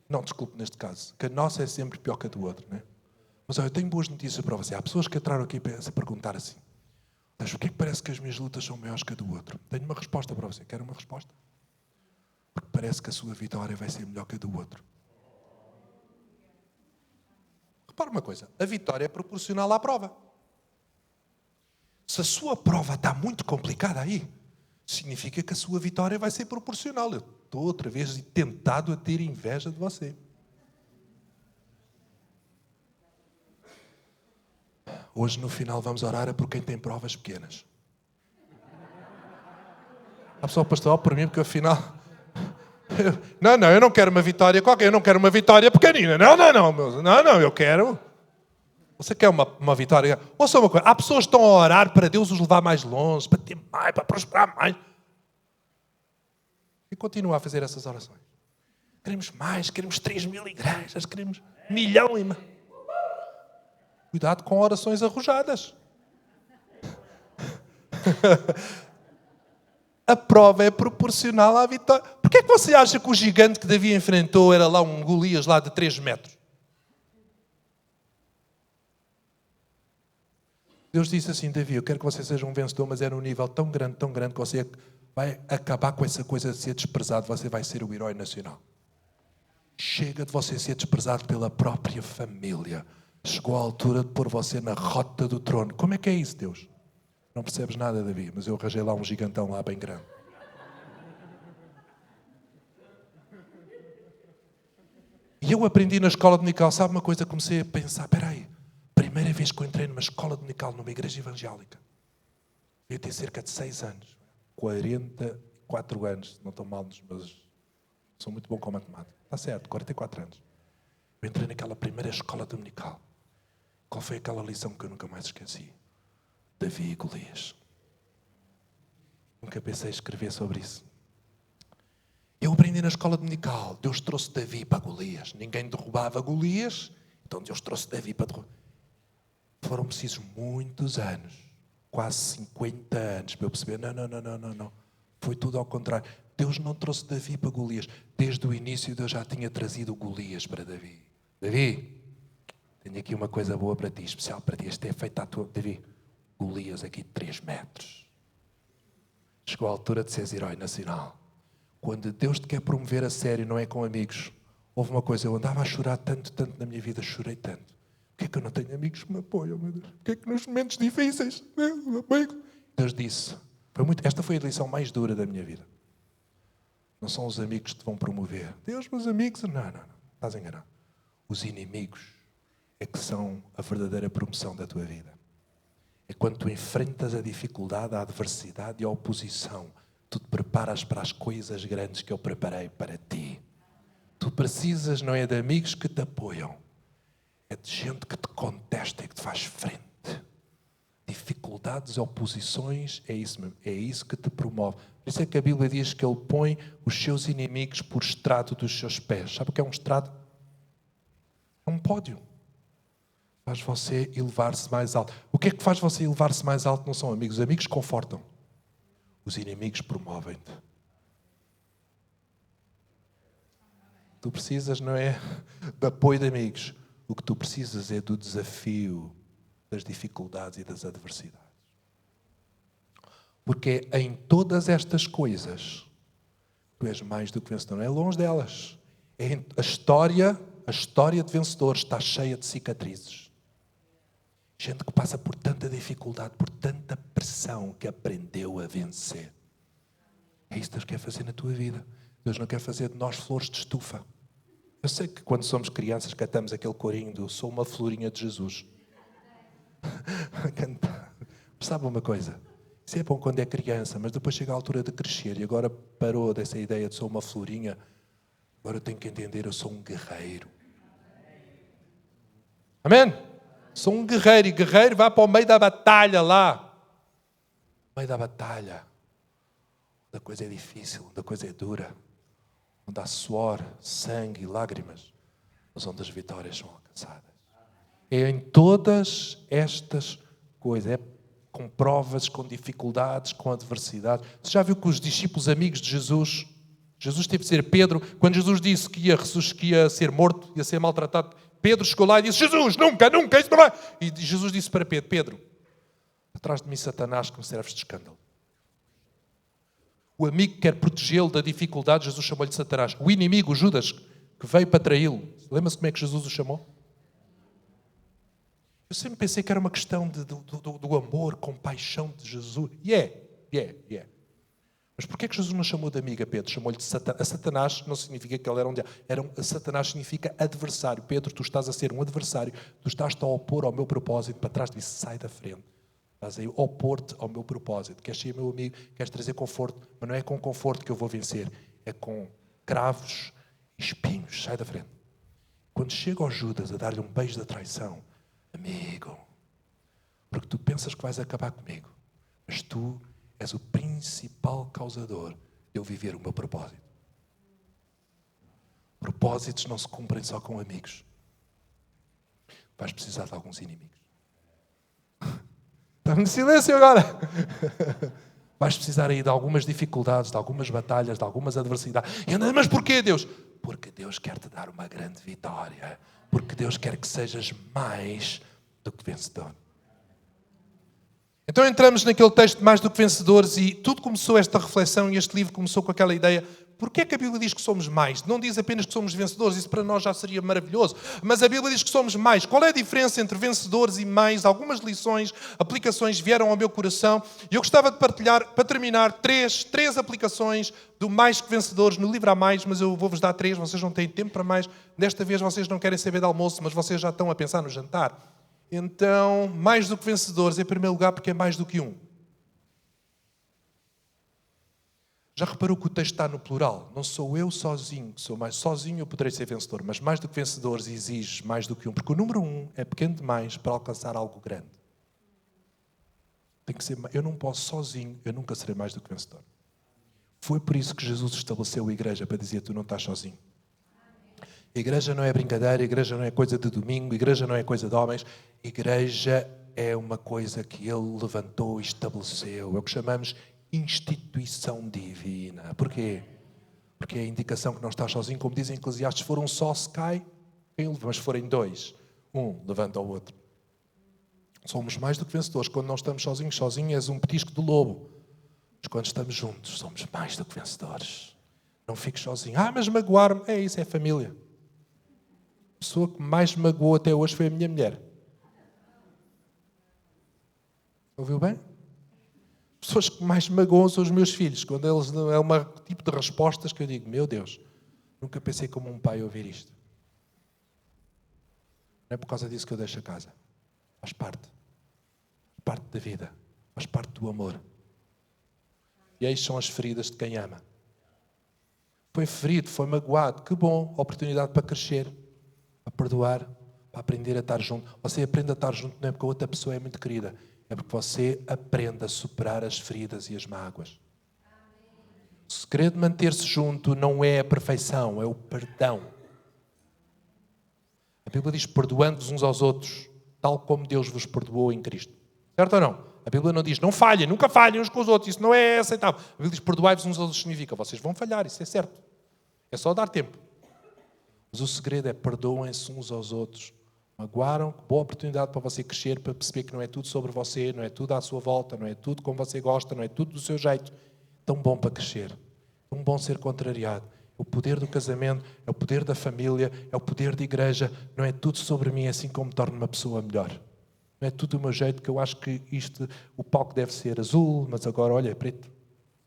Não, desculpe neste caso. Que a nossa é sempre pior que a do outro, não é? Mas olha, eu tenho boas notícias para você. Há pessoas que entraram aqui a perguntar assim. Mas o que é que parece que as minhas lutas são maiores que a do outro? Tenho uma resposta para você. Quer uma resposta? Porque parece que a sua vitória vai ser melhor que a do outro. Repara uma coisa, a vitória é proporcional à prova. Se a sua prova está muito complicada aí, significa que a sua vitória vai ser proporcional. Eu estou outra vez tentado a ter inveja de você. Hoje no final vamos orar por quem tem provas pequenas. A pessoa, pastor, por mim, porque afinal... Não, eu não quero uma vitória qualquer, eu não quero uma vitória pequenina. Não, eu quero... Você quer uma vitória? Ouça uma coisa, há pessoas que estão a orar para Deus os levar mais longe, para ter mais, para prosperar mais. E continua a fazer essas orações. Queremos mais, queremos 3.000 igrejas, queremos 1.000.000. Cuidado com orações arrojadas. A prova é proporcional à vitória. Porquê é que você acha que o gigante que Davi enfrentou era lá um Golias lá de 3 metros? Deus disse assim, Davi, eu quero que você seja um vencedor, mas é num nível tão grande, que você vai acabar com essa coisa de ser desprezado. Você vai ser o herói nacional. Chega de você ser desprezado pela própria família. Chegou a altura de pôr você na rota do trono. Como é que é isso, Deus? Não percebes nada, Davi, mas eu arranjei lá um gigantão lá bem grande. E eu aprendi na escola dominical, sabe uma coisa? Comecei a pensar, espera aí, primeira vez que eu entrei numa escola dominical, numa igreja evangélica, eu tinha cerca de 6 anos, 44 anos, não estou mal nos meus... Sou muito bom com matemática. Está certo, 44 anos. Eu entrei naquela primeira escola dominical. Qual foi aquela lição que eu nunca mais esqueci? Davi e Golias. Nunca pensei em escrever sobre isso. Eu aprendi na escola dominical. Deus trouxe Davi para Golias. Ninguém derrubava Golias, então Deus trouxe Davi para derrubar. Foram precisos muitos anos, quase 50 anos, para eu perceber, não. Foi tudo ao contrário. Deus não trouxe Davi para Golias. Desde o início Deus já tinha trazido Golias para Davi. Davi, tenho aqui uma coisa boa para ti, especial para ti. Este é feito à tua... Davi, Golias aqui de 3 metros. Chegou a altura de seres herói nacional. Quando Deus te quer promover a sério, não é com amigos. Houve uma coisa, eu andava a chorar tanto na minha vida, chorei tanto. Porquê é que eu não tenho amigos que me apoiam, meu Deus? Porquê é que nos momentos difíceis, Deus disse, esta foi a lição mais dura da minha vida. Não são os amigos que te vão promover. Deus, meus amigos, não, estás enganado. Os inimigos é que são a verdadeira promoção da tua vida. É quando tu enfrentas a dificuldade, a adversidade e a oposição, tu te preparas para as coisas grandes que eu preparei para ti. Tu precisas, não é de amigos que te apoiam, é de gente que te contesta e que te faz frente. Dificuldades, oposições, é isso que te promove. Por isso é que a Bíblia diz que Ele põe os seus inimigos por estrado dos seus pés. Sabe o que é um estrado? É um pódio. Faz você elevar-se mais alto. O que é que faz você elevar-se mais alto? Não são amigos. Os amigos confortam. Os inimigos promovem-te. Tu precisas, não é, de apoio de amigos. O que tu precisas é do desafio das dificuldades e das adversidades. Porque em todas estas coisas, tu és mais do que vencedor. Não é longe delas. A história de vencedores está cheia de cicatrizes. Gente que passa por tanta dificuldade, por tanta pressão, que aprendeu a vencer. É isso que Deus quer fazer na tua vida. Deus não quer fazer de nós flores de estufa. Eu sei que quando somos crianças cantamos aquele corinho do "Sou uma florinha de Jesus". Sabe uma coisa? Isso é bom quando é criança, mas depois chega a altura de crescer e agora parou dessa ideia de sou uma florinha. Agora eu tenho que entender, eu sou um guerreiro. Amém? Sou um guerreiro, e guerreiro vai para o meio da batalha lá. No meio da batalha. Onde a coisa é difícil, onde a coisa é dura. Onde há suor, sangue e lágrimas. Mas onde as vitórias são alcançadas. É em todas estas coisas. É com provas, com dificuldades, com adversidades. Você já viu que os discípulos amigos de Jesus... Jesus teve de ser Pedro. Quando Jesus disse que ia ser morto, ia ser maltratado... Pedro chegou lá e disse, Jesus, nunca, isso não vai. E Jesus disse para Pedro, Pedro, atrás de mim Satanás que me serves de escândalo. O amigo que quer protegê-lo da dificuldade, Jesus chamou-lhe de Satanás. O inimigo, Judas, que veio para traí-lo, lembra-se como é que Jesus o chamou? Eu sempre pensei que era uma questão do amor, compaixão de Jesus. E é. Mas porquê que Jesus não chamou de amigo a Pedro? Chamou-lhe de Satanás. A Satanás não significa que ele era um diabo. Satanás significa adversário. Pedro, tu estás a ser um adversário. Tu estás-te a opor ao meu propósito. Para trás de mim, sai da frente. Estás a opor-te ao meu propósito. Queres ser meu amigo, queres trazer conforto. Mas não é com conforto que eu vou vencer. É com cravos e espinhos. Sai da frente. Quando chega ao Judas a dar-lhe um beijo da traição, amigo, porque tu pensas que vais acabar comigo, mas tu és o principal causador de eu viver o meu propósito. Propósitos não se cumprem só com amigos. Vais precisar de alguns inimigos. Está-me em silêncio agora. Vais precisar aí de algumas dificuldades, de algumas batalhas, de algumas adversidades. Mas porquê, Deus? Porque Deus quer te dar uma grande vitória. Porque Deus quer que sejas mais do que vencedor. Então entramos naquele texto de mais do que vencedores e tudo começou esta reflexão e este livro começou com aquela ideia. Porquê é que a Bíblia diz que somos mais? Não diz apenas que somos vencedores, isso para nós já seria maravilhoso. Mas a Bíblia diz que somos mais. Qual é a diferença entre vencedores e mais? Algumas lições, aplicações vieram ao meu coração e eu gostava de partilhar, para terminar, três aplicações do mais que vencedores. No livro há mais, mas eu vou-vos dar 3, vocês não têm tempo para mais. Desta vez vocês não querem saber de almoço, mas vocês já estão a pensar no jantar. Então, mais do que vencedores, em primeiro lugar, porque é mais do que um. Já reparou que o texto está no plural? Não sou eu sozinho que sou mais. Sozinho eu poderei ser vencedor, mas mais do que vencedores exige mais do que um. Porque o número 1 é pequeno demais para alcançar algo grande. Tem que ser. Eu não posso sozinho, eu nunca serei mais do que vencedor. Foi por isso que Jesus estabeleceu a igreja, para dizer, tu não estás sozinho. A igreja não é brincadeira, a igreja não é coisa de domingo, a igreja não é coisa de homens. A igreja é uma coisa que ele levantou e estabeleceu. É o que chamamos instituição divina. Porquê? Porque é a indicação que não estás sozinho. Como dizem Eclesiastes, se for um só se cai, mas se forem 2, um levanta o outro. Somos mais do que vencedores. Quando não estamos sozinhos, sozinho és um petisco do lobo. Mas quando estamos juntos, somos mais do que vencedores. Não fiques sozinho. Mas magoar-me, isso, é família. A pessoa que mais me magoou até hoje foi a minha mulher. Ouviu bem? As pessoas que mais me magoam são os meus filhos. Quando eles é um tipo de respostas que eu digo, meu Deus, nunca pensei como um pai ouvir isto. Não é por causa disso que eu deixo a casa. Faz parte. Faz parte da vida. Faz parte do amor. E aí são as feridas de quem ama. Foi ferido, foi magoado. Que bom, oportunidade para crescer. Para perdoar, para aprender a estar junto. Você aprende a estar junto não é porque a outra pessoa é muito querida, é porque você aprende a superar as feridas e as mágoas. O segredo de manter-se junto não é a perfeição, é o perdão. A Bíblia diz, perdoando-vos uns aos outros, tal como Deus vos perdoou em Cristo. Certo ou não? A Bíblia não diz, não falhem, nunca falhem uns com os outros, isso não é aceitável. A Bíblia diz, perdoai-vos uns aos outros, significa, vocês vão falhar, isso é certo. É só dar tempo. Mas o segredo é perdoem-se uns aos outros. Magoaram, boa oportunidade para você crescer, para perceber que não é tudo sobre você, não é tudo à sua volta, não é tudo como você gosta, não é tudo do seu jeito. Tão bom para crescer, tão bom ser contrariado. O poder do casamento, é o poder da família, é o poder da igreja. Não é tudo sobre mim, assim como me torna uma pessoa melhor. Não é tudo do meu jeito, que eu acho que o palco deve ser azul, mas agora, olha, é preto.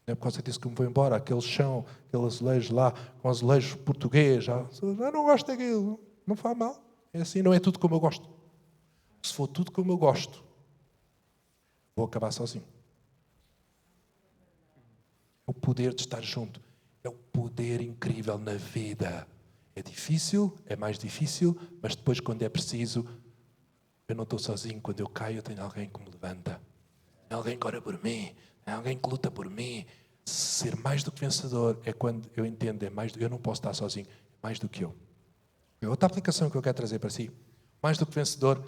Não é por causa disso que me vou embora. Aquele chão, aquele azulejo lá, com azulejo português. Já não gosto daquilo. Não faz mal. É assim, não é tudo como eu gosto. Se for tudo como eu gosto, vou acabar sozinho. É o poder de estar junto. É o poder incrível na vida. É difícil, é mais difícil, mas depois, quando é preciso, eu não estou sozinho. Quando eu caio, eu tenho alguém que me levanta. Tem alguém que ora por mim. Tem alguém que luta por mim. Ser mais do que vencedor é quando eu entendo, eu não posso estar sozinho, é mais do que eu. Outra aplicação que eu quero trazer para si, mais do que vencedor,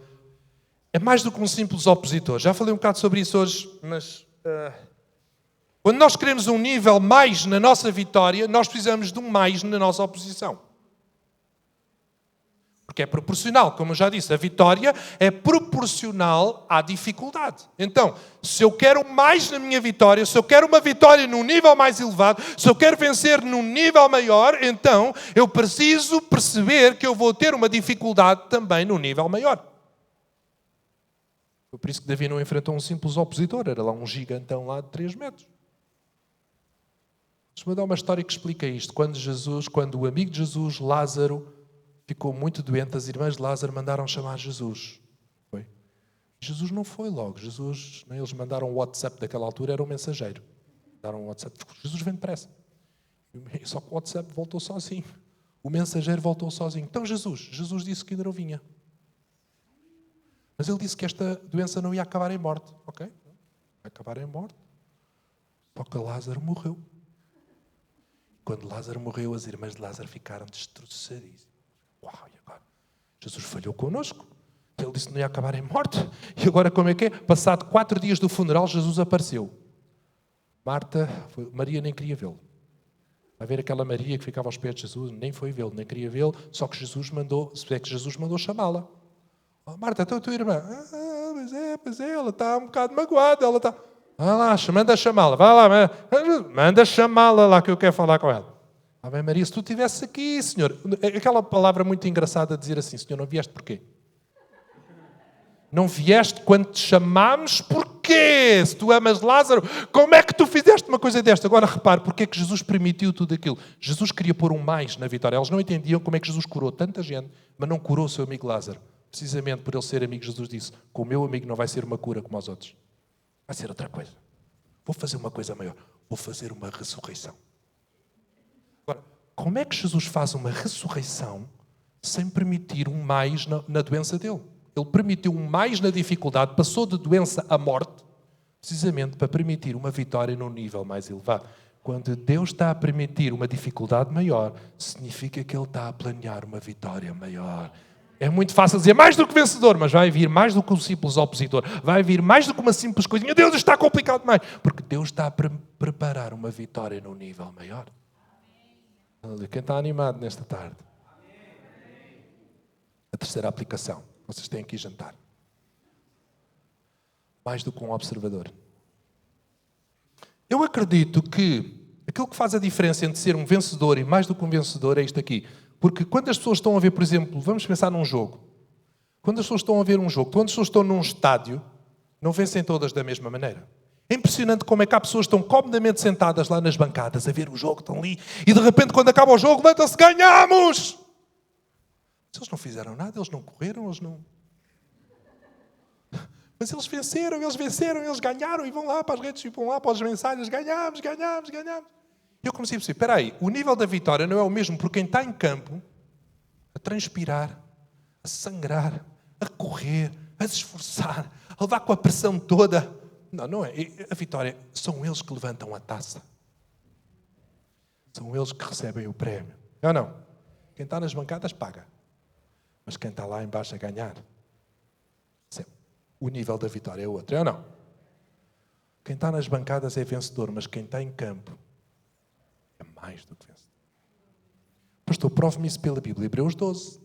é mais do que um simples opositor. Já falei um bocado sobre isso hoje, mas quando nós queremos um nível mais na nossa vitória, nós precisamos de um mais na nossa oposição. Porque é proporcional, como eu já disse, a vitória é proporcional à dificuldade. Então, se eu quero mais na minha vitória, se eu quero uma vitória num nível mais elevado, se eu quero vencer num nível maior, então eu preciso perceber que eu vou ter uma dificuldade também num nível maior. Foi por isso que Davi não enfrentou um simples opositor, era lá um gigantão lá de 3 metros. Deixa-me dar uma história que explica isto. Quando o amigo de Jesus, Lázaro, ficou muito doente, as irmãs de Lázaro mandaram chamar Jesus. Foi? Jesus não foi logo. Eles mandaram o WhatsApp daquela altura, era um mensageiro. Mandaram um WhatsApp. Jesus vem depressa. Só que o WhatsApp voltou sozinho. O mensageiro voltou sozinho. Então Jesus disse que ainda não vinha. Mas ele disse que esta doença não ia acabar em morte. Ok? Vai acabar em morte. Só que Lázaro morreu. Quando Lázaro morreu, as irmãs de Lázaro ficaram destroçadíssimas. Uau, e agora? Jesus falhou connosco. Ele disse que não ia acabar em morte. E agora como é que é? Passado 4 dias do funeral, Jesus apareceu. Maria nem queria vê-lo. A ver aquela Maria que ficava aos pés de Jesus, nem foi vê-lo, nem queria vê-lo, só que Jesus mandou chamá-la. Oh, Marta, então a tua irmã. Pois é, ela está um bocado magoada, ela está... Vai lá, manda chamá-la, vai lá, manda chamá-la lá que eu quero falar com ela. Ave Maria, se tu estivesse aqui, Senhor... Aquela palavra muito engraçada de dizer assim, Senhor, não vieste porquê? Não vieste quando te chamámos, porquê? Se tu amas Lázaro, como é que tu fizeste uma coisa desta? Agora repare, porque é que Jesus permitiu tudo aquilo? Jesus queria pôr um mais na vitória. Eles não entendiam como é que Jesus curou tanta gente, mas não curou o seu amigo Lázaro. Precisamente por ele ser amigo, Jesus disse, com o meu amigo não vai ser uma cura como aos outros. Vai ser outra coisa. Vou fazer uma coisa maior. Vou fazer uma ressurreição. Agora, como é que Jesus faz uma ressurreição sem permitir um mais na doença dele? Ele permitiu um mais na dificuldade, passou de doença à morte, precisamente para permitir uma vitória num nível mais elevado. Quando Deus está a permitir uma dificuldade maior, significa que Ele está a planear uma vitória maior. É muito fácil dizer mais do que vencedor, mas vai vir mais do que um simples opositor. Vai vir mais do que uma simples coisinha. Deus, está complicado demais. Porque Deus está a preparar uma vitória num nível maior. Quem está animado nesta tarde? A terceira aplicação. Vocês têm que ir jantar. Mais do que um observador. Eu acredito que aquilo que faz a diferença entre ser um vencedor e mais do que um vencedor é isto aqui. Porque quando as pessoas estão a ver, por exemplo, vamos pensar num jogo. Quando as pessoas estão a ver um jogo, quando as pessoas estão num estádio, não vencem todas da mesma maneira. É impressionante como é que há pessoas que estão comodamente sentadas lá nas bancadas a ver o jogo, estão ali, e de repente quando acaba o jogo, levantam-se, ganhamos! Mas eles não fizeram nada, eles não correram, eles não... Mas eles venceram, eles ganharam, e vão lá para as redes, e vão lá para as mensagens, ganhamos. Eu comecei a perceber, espera aí, o nível da vitória não é o mesmo por quem está em campo, a transpirar, a sangrar, a correr, a se esforçar, a levar com a pressão toda. Não é. A vitória, são eles que levantam a taça. São eles que recebem o prémio. Não. Quem está nas bancadas paga. Mas quem está lá embaixo a ganhar, o nível da vitória é outro. É ou não? Quem está nas bancadas é vencedor, mas quem está em campo é mais do que vencedor. Pastor, prove-me isso pela Bíblia. Hebreus 12.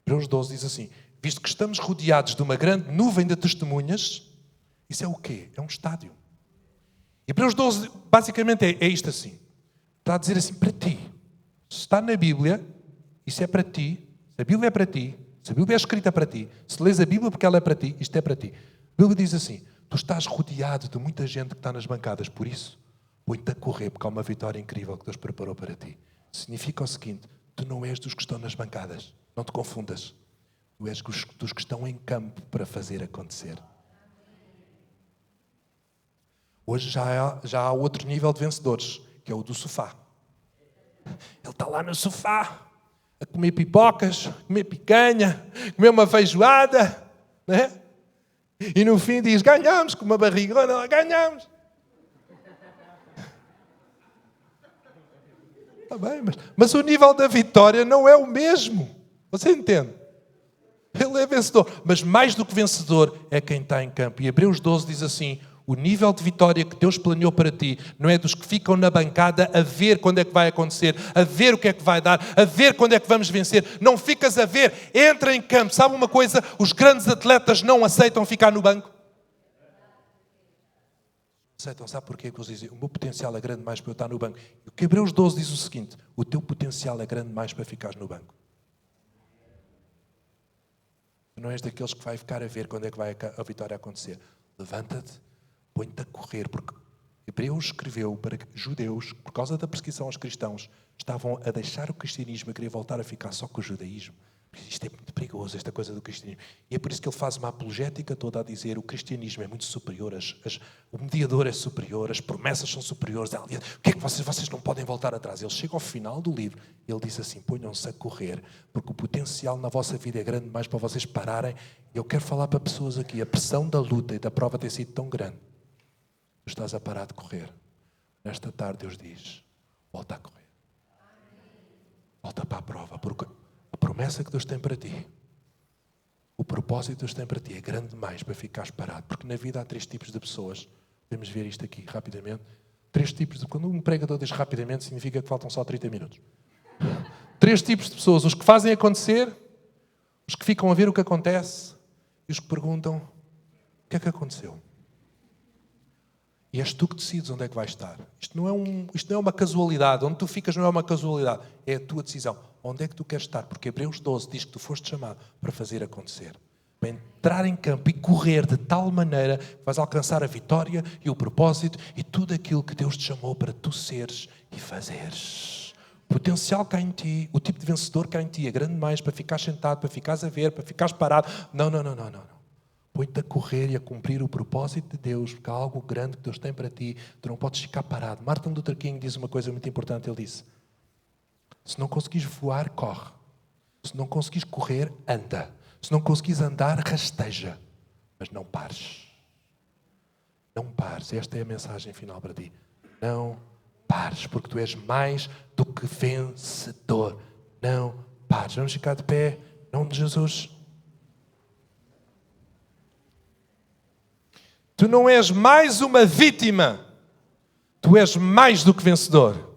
Hebreus 12 diz assim, visto que estamos rodeados de uma grande nuvem de testemunhas, isso é o quê? É um estádio. Hebreus 12, basicamente, é isto assim. Está a dizer assim, para ti. Se está na Bíblia, isso é para ti. Se a Bíblia é para ti, se a Bíblia é escrita para ti, se lês a Bíblia porque ela é para ti, isto é para ti. A Bíblia diz assim, tu estás rodeado de muita gente que está nas bancadas, por isso, põe-te a correr, porque há uma vitória incrível que Deus preparou para ti. Significa o seguinte, tu não és dos que estão nas bancadas, não te confundas. Tu és dos que estão em campo para fazer acontecer. Hoje já há outro nível de vencedores, que é o do sofá. Ele está lá no sofá, a comer pipocas, comer picanha, comer uma feijoada, né? E no fim diz, ganhamos, com uma barrigona, ganhamos. Está bem, mas o nível da vitória não é o mesmo. Você entende? Ele é vencedor, mas mais do que vencedor é quem está em campo. E Hebreus 12 diz assim, o nível de vitória que Deus planeou para ti não é dos que ficam na bancada a ver quando é que vai acontecer, a ver o que é que vai dar, a ver quando é que vamos vencer. Não ficas a ver, entra em campo. Sabe uma coisa? Os grandes atletas não aceitam ficar no banco. Aceitam, sabe porquê? Porque eles dizem, o meu potencial é grande mais para eu estar no banco. E o que Hebreus 12 diz o seguinte, o teu potencial é grande mais para ficar no banco. Tu não és daqueles que vai ficar a ver quando é que vai a vitória acontecer. Levanta-te, põe-te a correr, porque Hebreus escreveu para que judeus, por causa da perseguição aos cristãos, estavam a deixar o cristianismo, a querer voltar a ficar só com o judaísmo. Isto é muito perigoso, esta coisa do cristianismo. E é por isso que ele faz uma apologética toda a dizer o cristianismo é muito superior, o mediador é superior, as promessas são superiores. O que é que vocês não podem voltar atrás? Ele chega ao final do livro e ele diz assim, ponham-se a correr, porque o potencial na vossa vida é grande demais para vocês pararem. E eu quero falar para pessoas aqui, a pressão da luta e da prova tem sido tão grande. Tu estás a parar de correr. Nesta tarde Deus diz, volta a correr. Volta para a prova, porque a promessa que Deus tem para ti, o propósito que Deus tem para ti é grande demais para ficares parado. Porque na vida há 3 tipos de pessoas. Podemos ver isto aqui rapidamente. 3 tipos de... Quando um pregador diz rapidamente, significa que faltam só 30 minutos. 3 tipos de pessoas. Os que fazem acontecer, os que ficam a ver o que acontece e os que perguntam, o que é que aconteceu? E és tu que decides onde é que vais estar. Isto não é uma casualidade. Onde tu ficas não é uma casualidade. É a tua decisão. Onde é que tu queres estar? Porque Hebreus 12 diz que tu foste chamado para fazer acontecer. Para entrar em campo e correr de tal maneira que vais alcançar a vitória e o propósito e tudo aquilo que Deus te chamou para tu seres e fazeres. O potencial que há em ti, o tipo de vencedor que há em ti é grande demais para ficares sentado, para ficares a ver, para ficares parado. Não. Põe-te a correr e a cumprir o propósito de Deus, porque há algo grande que Deus tem para ti. Tu não podes ficar parado. Martin Luther King diz uma coisa muito importante. Ele disse, se não conseguires voar, corre. Se não conseguires correr, anda. Se não conseguires andar, rasteja. Mas não pares. Não pares. Esta é a mensagem final para ti. Não pares, porque tu és mais do que vencedor. Não pares. Vamos ficar de pé. Em nome de Jesus. Tu não és mais uma vítima. Tu és mais do que vencedor.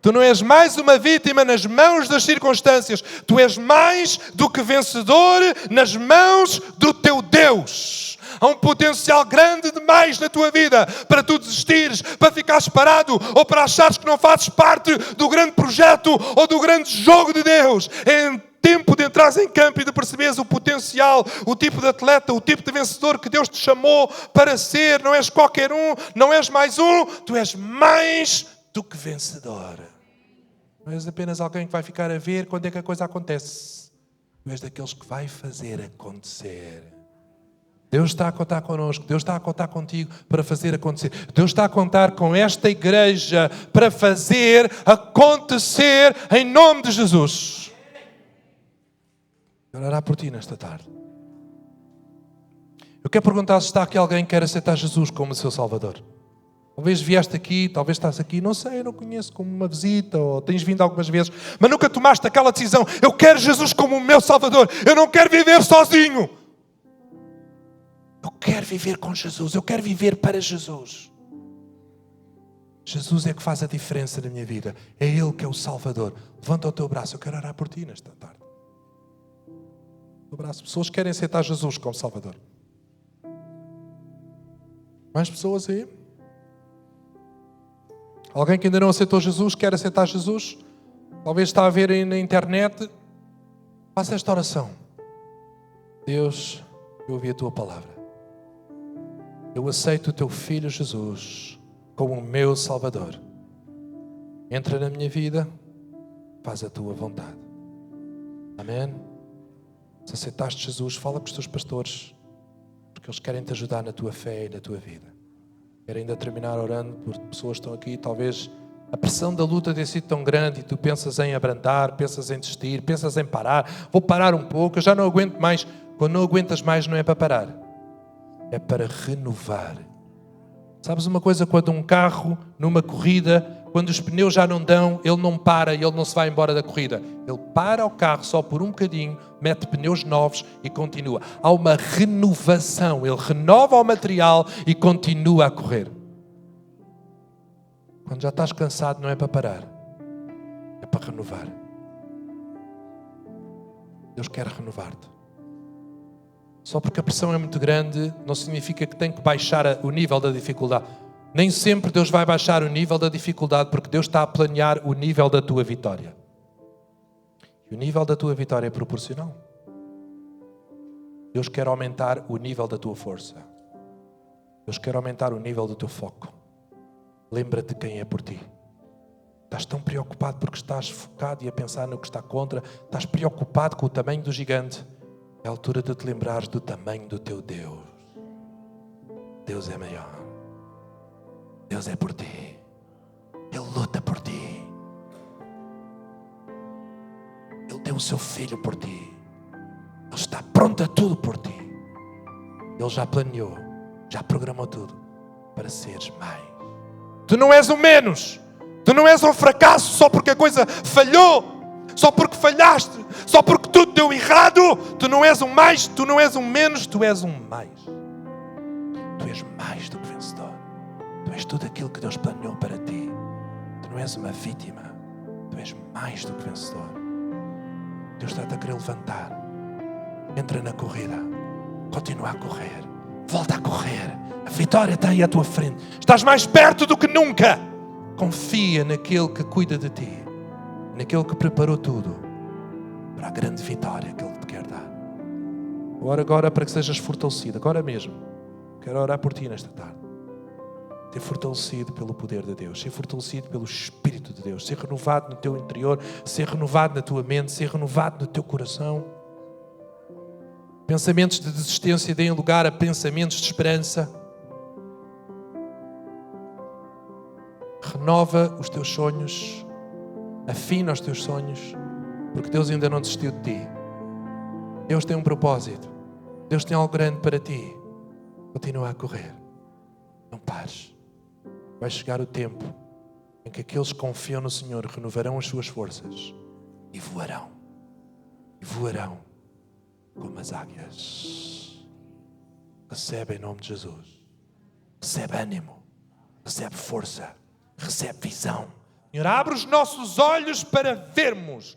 Tu não és mais uma vítima nas mãos das circunstâncias. Tu és mais do que vencedor nas mãos do teu Deus. Há um potencial grande demais na tua vida para tu desistires, para ficares parado ou para achares que não fazes parte do grande projeto ou do grande jogo de Deus. É tempo de entrares em campo e de perceberes o potencial, o tipo de atleta, o tipo de vencedor que Deus te chamou para ser. Não és qualquer um, não és mais um, tu és mais do que vencedor. Não és apenas alguém que vai ficar a ver quando é que a coisa acontece. Tu és daqueles que vai fazer acontecer. Deus está a contar connosco, Deus está a contar contigo para fazer acontecer. Deus está a contar com esta igreja para fazer acontecer em nome de Jesus. Quero orar por ti nesta tarde. Eu quero perguntar se está aqui alguém que quer aceitar Jesus como o seu Salvador. Talvez vieste aqui, talvez estás aqui, não sei, eu não conheço, como uma visita, ou tens vindo algumas vezes, mas nunca tomaste aquela decisão. Eu quero Jesus como o meu Salvador. Eu não quero viver sozinho. Eu quero viver com Jesus. Eu quero viver para Jesus. Jesus é que faz a diferença na minha vida. É Ele que é o Salvador. Levanta o teu braço. Eu quero orar por ti nesta tarde. O braço. Pessoas que querem aceitar Jesus como Salvador. Mais pessoas aí? Alguém que ainda não aceitou Jesus, quer aceitar Jesus? Talvez está a ver aí na internet. Faça esta oração. Deus, eu ouvi a tua palavra. Eu aceito o teu Filho Jesus como o meu Salvador. Entra na minha vida, faz a tua vontade. Amém? Se aceitaste Jesus, fala com os teus pastores, porque eles querem te ajudar na tua fé e na tua vida. Quero ainda terminar orando por pessoas que estão aqui. Talvez a pressão da luta tenha sido tão grande e tu pensas em abrandar, pensas em desistir, pensas em parar. Vou parar um pouco, eu já não aguento mais. Quando não aguentas mais, não é para parar. É para renovar. Sabes uma coisa? Quando um carro, numa corrida, quando os pneus já não dão, ele não para e ele não se vai embora da corrida. Ele para o carro só por um bocadinho, mete pneus novos e continua. Há uma renovação. Ele renova o material e continua a correr. Quando já estás cansado, não é para parar. É para renovar. Deus quer renovar-te. Só porque a pressão é muito grande, não significa que tem que baixar o nível da dificuldade. Nem sempre Deus vai baixar o nível da dificuldade, porque Deus está a planear o nível da tua vitória. E o nível da tua vitória é proporcional. Deus quer aumentar o nível da tua força. Deus quer aumentar o nível do teu foco. lembra-te quem é por ti. Estás tão preocupado porque estás focado e a pensar no que está contra. Estás preocupado com o tamanho do gigante. É a altura de te lembrares do tamanho do teu Deus. Deus é maior. Deus é por ti. Ele luta por ti. Ele deu o seu filho por ti. Ele está pronto a tudo por ti. Ele já planeou, já programou tudo para seres mais. Tu não és um menos. Tu não és um fracasso só porque a coisa falhou. Só porque falhaste. Só porque tudo deu errado. Tu não és um mais, tu não és um menos, tu és um mais. Tu és mais do que vencedor. Tu és tudo aquilo que Deus planeou para ti. Tu não és uma vítima. Tu és mais do que vencedor. Deus está-te a querer levantar. Entra na corrida. Continua a correr. Volta a correr. A vitória está aí à tua frente. Estás mais perto do que nunca. Confia naquele que cuida de ti. Naquele que preparou tudo para a grande vitória que Ele te quer dar. Agora para que sejas fortalecido. Agora mesmo. Quero orar por ti nesta tarde. Ser fortalecido pelo poder de Deus. Ser fortalecido pelo Espírito de Deus. Ser renovado no teu interior. Ser renovado na tua mente. Ser renovado no teu coração. Pensamentos de desistência deem lugar a pensamentos de esperança. Renova os teus sonhos. Afina os teus sonhos. Porque Deus ainda não desistiu de ti. Deus tem um propósito. Deus tem algo grande para ti. Continua a correr. Não pares. Vai chegar o tempo em que aqueles que confiam no Senhor renovarão as suas forças e voarão. E voarão como as águias. Recebe em nome de Jesus. Recebe ânimo. Recebe força. Recebe visão. Senhor, abre os nossos olhos para vermos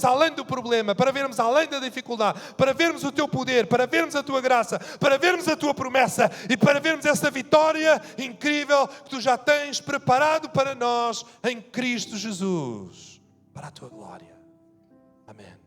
além do problema, para vermos além da dificuldade, para vermos o Teu poder, para vermos a Tua graça, para vermos a Tua promessa e para vermos essa vitória incrível que Tu já tens preparado para nós em Cristo Jesus, para a Tua glória. Amém.